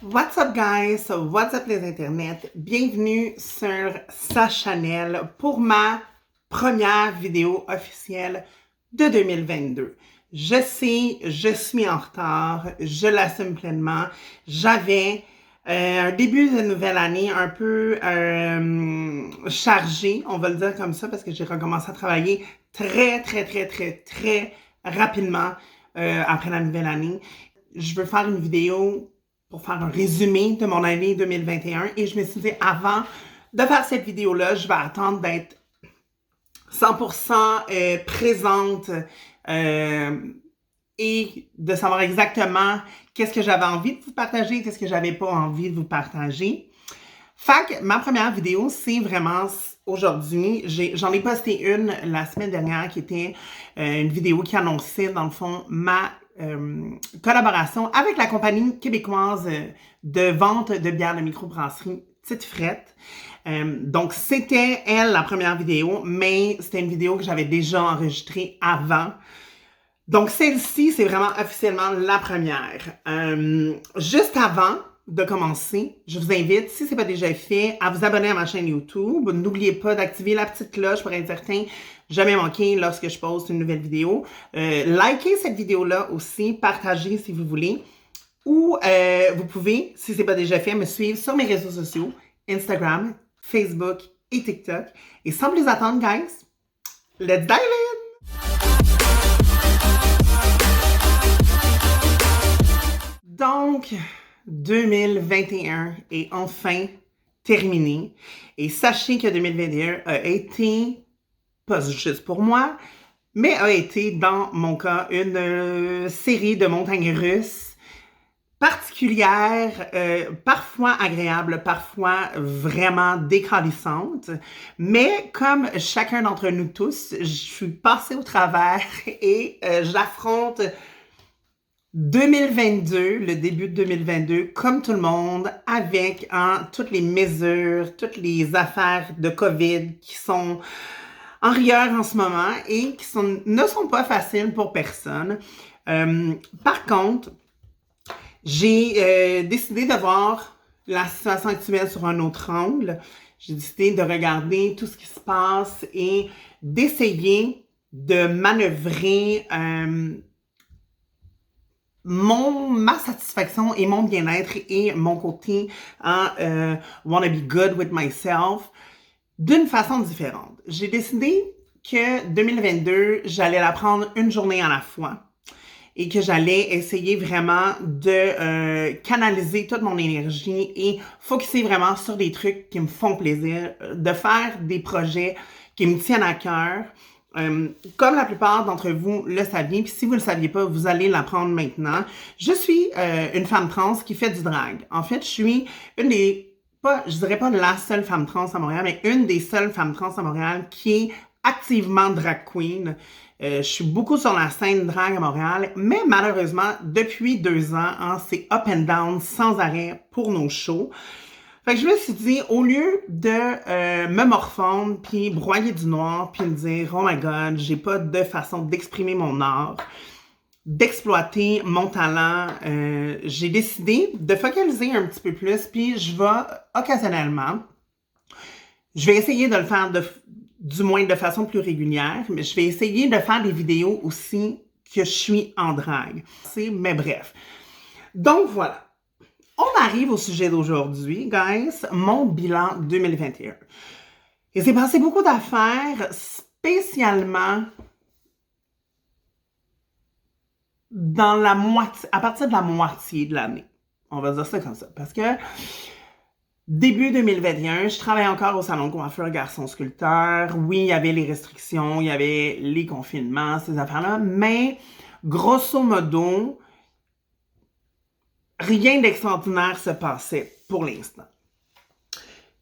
What's up guys? What's up les internets? Bienvenue sur sa channel pour ma première vidéo officielle de 2022. Je sais, je suis en retard, je l'assume pleinement. J'avais un début de nouvelle année un peu chargé, on va le dire comme ça, parce que j'ai recommencé à travailler très rapidement après la nouvelle année. Je veux faire une vidéo pour faire un résumé de mon année 2021 et je me suis dit, avant de faire cette vidéo-là, je vais attendre d'être 100% présente et de savoir exactement qu'est-ce que j'avais envie de vous partager, qu'est-ce que j'avais pas envie de vous partager. Fait que ma première vidéo, c'est vraiment aujourd'hui. J'en ai posté une la semaine dernière qui était une vidéo qui annonçait, dans le fond, ma collaboration avec la compagnie québécoise de vente de bières de microbrasserie Tite Frette. Donc, c'était elle la première vidéo, mais c'était une vidéo que j'avais déjà enregistrée avant. Donc, celle-ci, c'est vraiment officiellement la première. Juste avant de commencer, je vous invite, si ce n'est pas déjà fait, à vous abonner à ma chaîne YouTube. N'oubliez pas d'activer la petite cloche pour être certain de jamais manquer lorsque je poste une nouvelle vidéo. Likez cette vidéo-là aussi, partagez si vous voulez. Ou vous pouvez, si ce n'est pas déjà fait, me suivre sur mes réseaux sociaux, Instagram, Facebook et TikTok. Et sans plus attendre, guys, let's dive in! Donc, 2021 est enfin terminé. Et sachez que 2021 a été, pas juste pour moi, mais a été, dans mon cas, une série de montagnes russes particulières, parfois agréables, parfois vraiment décalissantes. Mais comme chacun d'entre nous tous, je suis passée au travers et j'affronte 2022, le début de 2022, comme tout le monde, avec toutes les mesures, toutes les affaires de COVID qui sont en rigueur en ce moment et qui ne sont pas faciles pour personne. Par contre, j'ai décidé de voir la situation actuelle sur un autre angle. J'ai décidé de regarder tout ce qui se passe et d'essayer de manœuvrer ma satisfaction et mon bien-être et mon côté wanna be good with myself d'une façon différente. J'ai décidé que 2022, j'allais la prendre une journée à la fois et que j'allais essayer vraiment de canaliser toute mon énergie et focuser vraiment sur des trucs qui me font plaisir, de faire des projets qui me tiennent à cœur. Comme la plupart d'entre vous le saviez, puis si vous ne le saviez pas, vous allez l'apprendre maintenant. Je suis une femme trans qui fait du drag. En fait, je suis une des, je dirais pas la seule femme trans à Montréal, mais une des seules femmes trans à Montréal qui est activement drag queen. Je suis beaucoup sur la scène drag à Montréal, mais malheureusement, depuis 2 ans, c'est up and down sans arrêt pour nos shows. Fait que je me suis dit, au lieu de me morfondre, puis broyer du noir, puis me dire « Oh my God, j'ai pas de façon d'exprimer mon art, d'exploiter mon talent, j'ai décidé de focaliser un petit peu plus, puis je vais occasionnellement, je vais essayer de le faire du moins de façon plus régulière, mais je vais essayer de faire des vidéos aussi que je suis en drague. Mais bref. Donc voilà. On arrive au sujet d'aujourd'hui, guys, mon bilan 2021. Il s'est passé beaucoup d'affaires, spécialement dans la moitié, à partir de la moitié de l'année. On va dire ça comme ça. Parce que début 2021, je travaillais encore au salon de coiffeur Garçon Sculpteur. Oui, il y avait les restrictions, il y avait les confinements, ces affaires-là, mais grosso modo, rien d'extraordinaire se passait pour l'instant.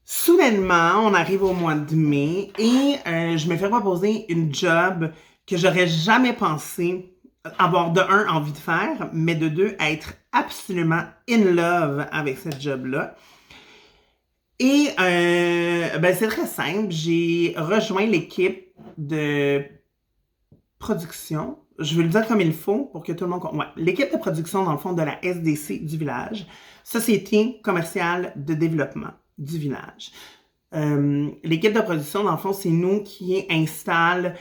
Soudainement, on arrive au mois de mai et je me fais proposer une job que j'aurais jamais pensé avoir de un envie de faire, mais de deux être absolument in love avec cette job-là. Et c'est très simple, j'ai rejoint l'équipe de production je veux le dire comme il faut pour que tout le monde comprenne. Ouais. L'équipe de production, dans le fond, de la SDC du village, Société commerciale de développement du village. L'équipe de production, dans le fond, c'est nous qui installons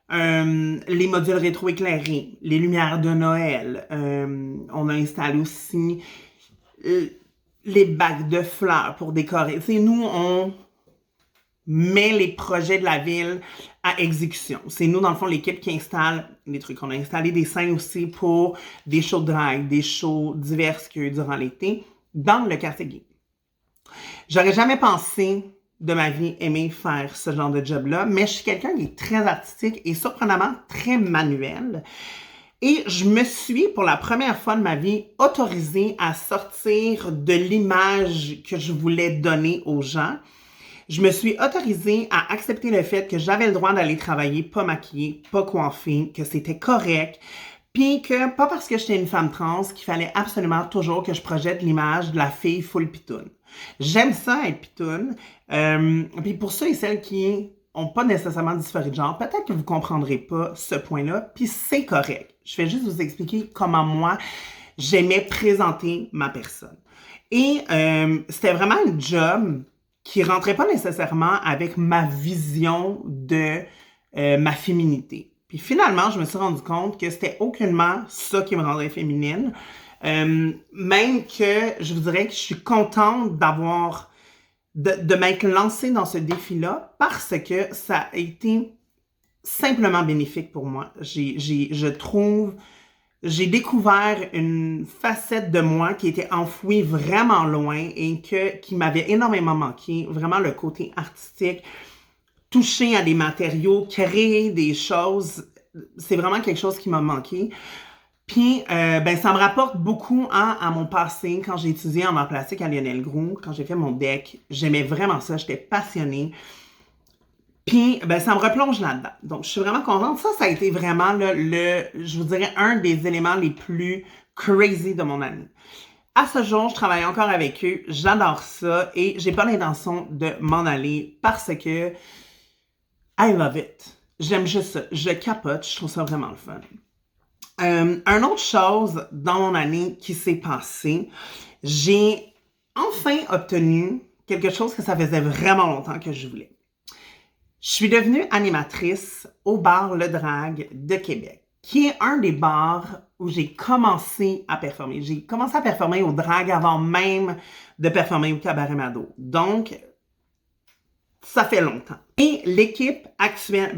les modules rétroéclairés, les lumières de Noël. On a installé aussi les bacs de fleurs pour décorer. C'est nous, on met les projets de la ville à exécution. C'est nous, dans le fond, l'équipe qui installe les trucs. On a installé des scènes aussi pour des shows de drague, des shows divers qu'il y a eu durant l'été dans le quartier gay. J'aurais jamais pensé de ma vie aimer faire ce genre de job-là, mais je suis quelqu'un qui est très artistique et surprenamment très manuel. Et je me suis, pour la première fois de ma vie, autorisée à sortir de l'image que je voulais donner aux gens. Je me suis autorisée à accepter le fait que j'avais le droit d'aller travailler pas maquillée, pas coiffée, que c'était correct, puis que pas parce que j'étais une femme trans qu'il fallait absolument toujours que je projette l'image de la fille full pitoune. J'aime ça être pitoune, puis pour ceux et celles qui ont pas nécessairement dysphorie de genre, peut-être que vous comprendrez pas ce point-là, puis c'est correct. Je vais juste vous expliquer comment moi, j'aimais présenter ma personne. Et c'était vraiment un job qui rentrait pas nécessairement avec ma vision de ma féminité. Puis finalement, je me suis rendu compte que c'était aucunement ça qui me rendrait féminine. Même que je vous dirais que je suis contente de m'être lancée dans ce défi-là parce que ça a été simplement bénéfique pour moi. Je trouve, j'ai découvert une facette de moi qui était enfouie vraiment loin et qui m'avait énormément manqué. Vraiment le côté artistique, toucher à des matériaux, créer des choses, c'est vraiment quelque chose qui m'a manqué. Puis, ça me rapporte beaucoup à mon passé quand j'ai étudié en art plastique à Lionel Groulx, quand j'ai fait mon DEC. J'aimais vraiment ça, j'étais passionnée. Puis, ça me replonge là-dedans. Donc, je suis vraiment contente. Ça a été vraiment je vous dirais, un des éléments les plus crazy de mon année. À ce jour, je travaille encore avec eux. J'adore ça et j'ai pas l'intention de m'en aller parce que I love it. J'aime juste ça. Je capote. Je trouve ça vraiment le fun. Une autre chose dans mon année qui s'est passée, j'ai enfin obtenu quelque chose que ça faisait vraiment longtemps que je voulais. Je suis devenue animatrice au bar Le Drague de Québec, qui est un des bars où j'ai commencé à performer. J'ai commencé à performer au drague avant même de performer au Cabaret Mado. Donc, ça fait longtemps. Et l'équipe actuelle,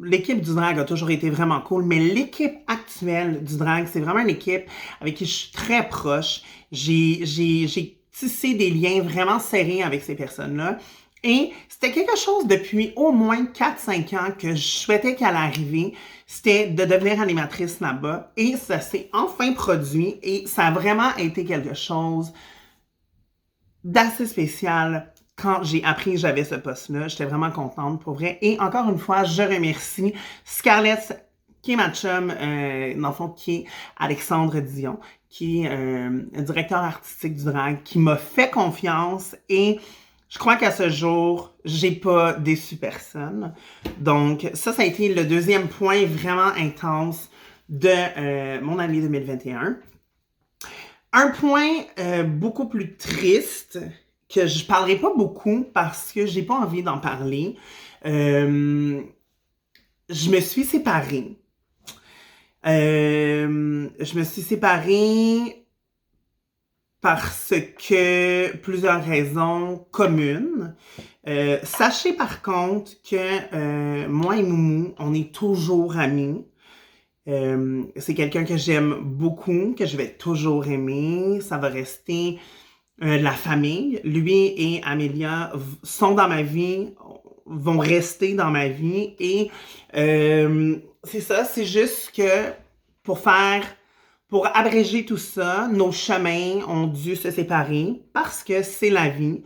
l'équipe du drague a toujours été vraiment cool, mais l'équipe actuelle du drague, c'est vraiment une équipe avec qui je suis très proche. J'ai tissé des liens vraiment serrés avec ces personnes-là. Et c'était quelque chose depuis au moins 4-5 ans que je souhaitais qu'elle arrive. C'était de devenir animatrice là-bas. Et ça s'est enfin produit. Et ça a vraiment été quelque chose d'assez spécial quand j'ai appris que j'avais ce poste-là. J'étais vraiment contente pour vrai. Et encore une fois, je remercie Scarlett, qui est ma chum, dans le fond, qui est Alexandre Dion, qui est directeur artistique du drag, qui m'a fait confiance et je crois qu'à ce jour, j'ai pas déçu personne. Donc, ça a été le deuxième point vraiment intense de mon année 2021. Un point beaucoup plus triste, que je parlerai pas beaucoup parce que j'ai pas envie d'en parler. Je me suis séparée. Je me suis séparée parce que plusieurs raisons communes. Sachez par contre que moi et Moumou, on est toujours amis. C'est quelqu'un que j'aime beaucoup, que je vais toujours aimer. Ça va rester la famille. Lui et Amélia sont dans ma vie, vont rester dans ma vie. Et c'est ça, c'est juste que pour abréger tout ça, nos chemins ont dû se séparer parce que c'est la vie.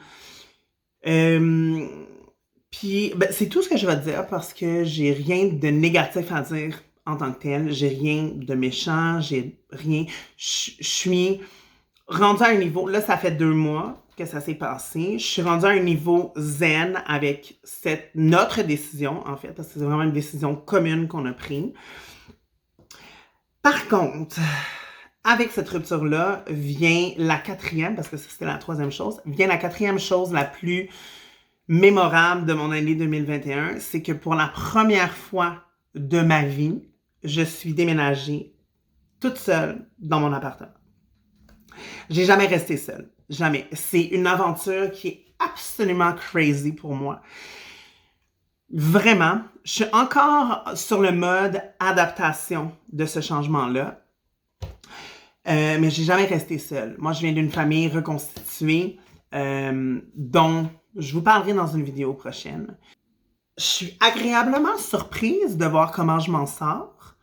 Puis, c'est tout ce que je vais te dire parce que j'ai rien de négatif à dire en tant que tel. J'ai rien de méchant, j'ai rien. Je suis rendue à un niveau, là, ça fait 2 mois que ça s'est passé. Je suis rendue à un niveau zen avec notre décision, en fait, parce que c'est vraiment une décision commune qu'on a prise. Par contre, avec cette rupture-là vient la quatrième, parce que ça c'était la troisième chose, vient la quatrième chose la plus mémorable de mon année 2021, c'est que pour la première fois de ma vie, je suis déménagée toute seule dans mon appartement. J'ai jamais resté seule. Jamais. C'est une aventure qui est absolument crazy pour moi. Vraiment, je suis encore sur le mode adaptation de ce changement-là. Mais j'ai jamais resté seule. Moi, je viens d'une famille reconstituée dont je vous parlerai dans une vidéo prochaine. Je suis agréablement surprise de voir comment je m'en sors.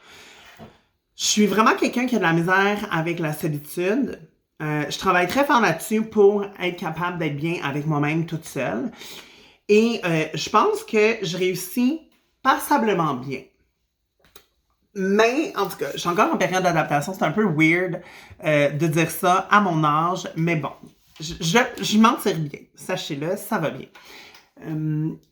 Je suis vraiment quelqu'un qui a de la misère avec la solitude. Je travaille très fort là-dessus pour être capable d'être bien avec moi-même toute seule. Et je pense que je réussis passablement bien. Mais, en tout cas, je suis encore en période d'adaptation. C'est un peu weird de dire ça à mon âge, mais bon, je m'en tire bien. Sachez-le, ça va bien.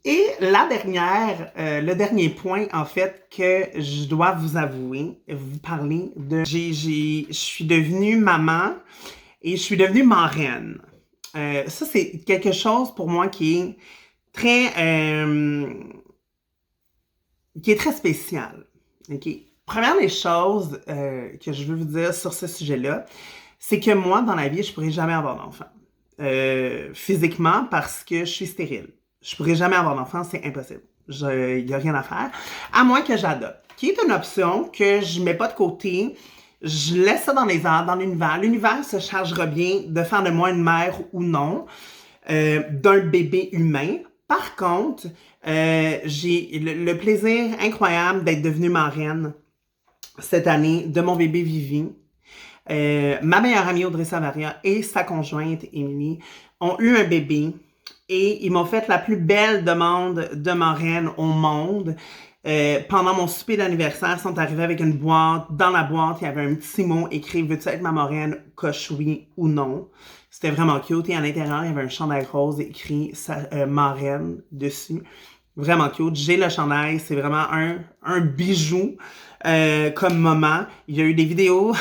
Et le dernier point, en fait, que je dois vous avouer, vous parler de... Je suis devenue maman et je suis devenue marraine. Ça, c'est quelque chose pour moi qui est très spécial. OK? Première des choses que je veux vous dire sur ce sujet-là, c'est que moi, dans la vie, je pourrais jamais avoir d'enfant. Physiquement, parce que je suis stérile. Je pourrais jamais avoir d'enfant, c'est impossible. Il n'y a rien à faire. À moins que j'adopte, qui est une option que je mets pas de côté. Je laisse ça dans les airs, dans l'univers. L'univers se chargera bien de faire de moi une mère ou non d'un bébé humain. Par contre, j'ai le plaisir incroyable d'être devenue marraine cette année de mon bébé Vivi. Ma meilleure amie Audrey Savaria et sa conjointe Émilie ont eu un bébé et ils m'ont fait la plus belle demande de marraine au monde. Pendant mon souper d'anniversaire, ils sont arrivés avec une boîte. Dans la boîte, il y avait un petit mot écrit « Veux-tu être ma marraine? Coche oui ou non ». C'était vraiment cute. Et à l'intérieur, il y avait un chandail rose écrit « marraine » dessus. Vraiment cute. J'ai le chandail. C'est vraiment un bijou comme moment. Il y a eu des vidéos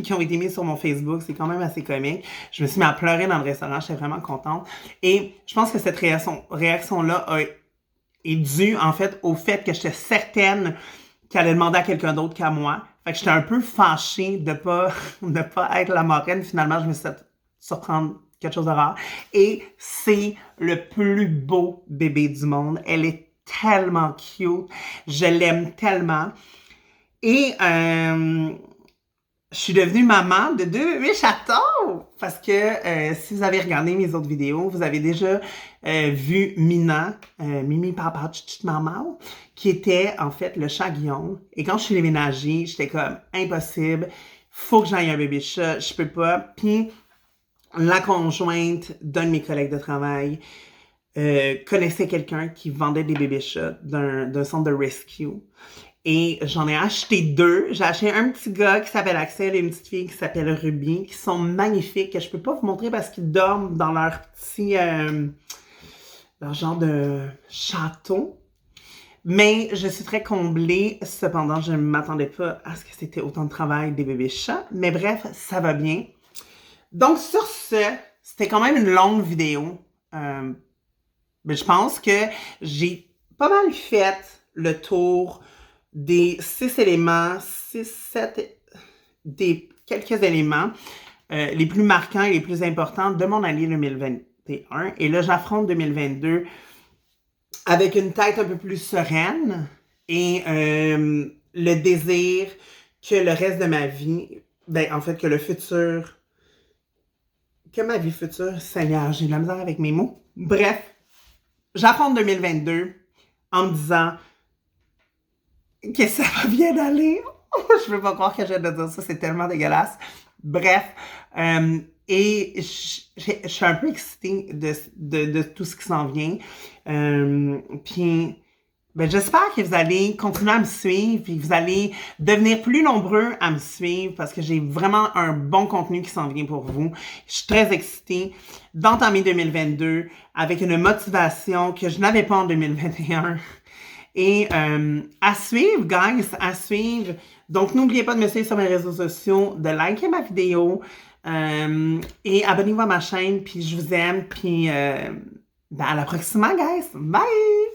qui ont été mises sur mon Facebook. C'est quand même assez comique. Je me suis mis à pleurer dans le restaurant. J'étais vraiment contente. Et je pense que cette réaction-là est due, en fait, au fait que j'étais certaine qu'elle allait demander à quelqu'un d'autre qu'à moi. Fait que j'étais un peu fâchée de pas être la marraine. Finalement, je me suis fait surprendre quelque chose de rare. Et c'est le plus beau bébé du monde. Elle est tellement cute. Je l'aime tellement. Et je suis devenue maman de 2 bébés chatons! Parce que si vous avez regardé mes autres vidéos, vous avez déjà vu Mina, Mimi Papa Tchit Maman, qui était en fait le chat Guillaume. Et quand je suis déménagée, j'étais comme impossible, faut que j'aille un bébé chat, je peux pas. Puis la conjointe d'un de mes collègues de travail connaissait quelqu'un qui vendait des bébés chats d'un centre de rescue. Et j'en ai acheté 2. J'ai acheté un petit gars qui s'appelle Axel et une petite fille qui s'appelle Ruby, qui sont magnifiques, que je peux pas vous montrer parce qu'ils dorment dans leur petit leur genre de château. Mais je suis très comblée. Cependant, je ne m'attendais pas à ce que c'était autant de travail des bébés chats. Mais bref, ça va bien. Donc sur ce, c'était quand même une longue vidéo. Mais je pense que j'ai pas mal fait le tour des 6 éléments, 7, des quelques éléments les plus marquants et les plus importants de mon année 2021. Et là, j'affronte 2022 avec une tête un peu plus sereine et le désir que le reste de ma vie, en fait, que ma vie future, Seigneur, j'ai de la misère avec mes mots. Bref, j'affronte 2022 en me disant que ça va bien aller. Je peux pas croire que je viens de dire ça, c'est tellement dégueulasse. Bref, et je suis un peu excitée de tout ce qui s'en vient. Puis, j'espère que vous allez continuer à me suivre et que vous allez devenir plus nombreux à me suivre parce que j'ai vraiment un bon contenu qui s'en vient pour vous. Je suis très excitée d'entamer 2022 avec une motivation que je n'avais pas en 2021. Et à suivre, guys, à suivre. Donc, n'oubliez pas de me suivre sur mes réseaux sociaux, de liker ma vidéo et abonnez-vous à ma chaîne. Puis je vous aime. Puis à la prochaine, guys. Bye!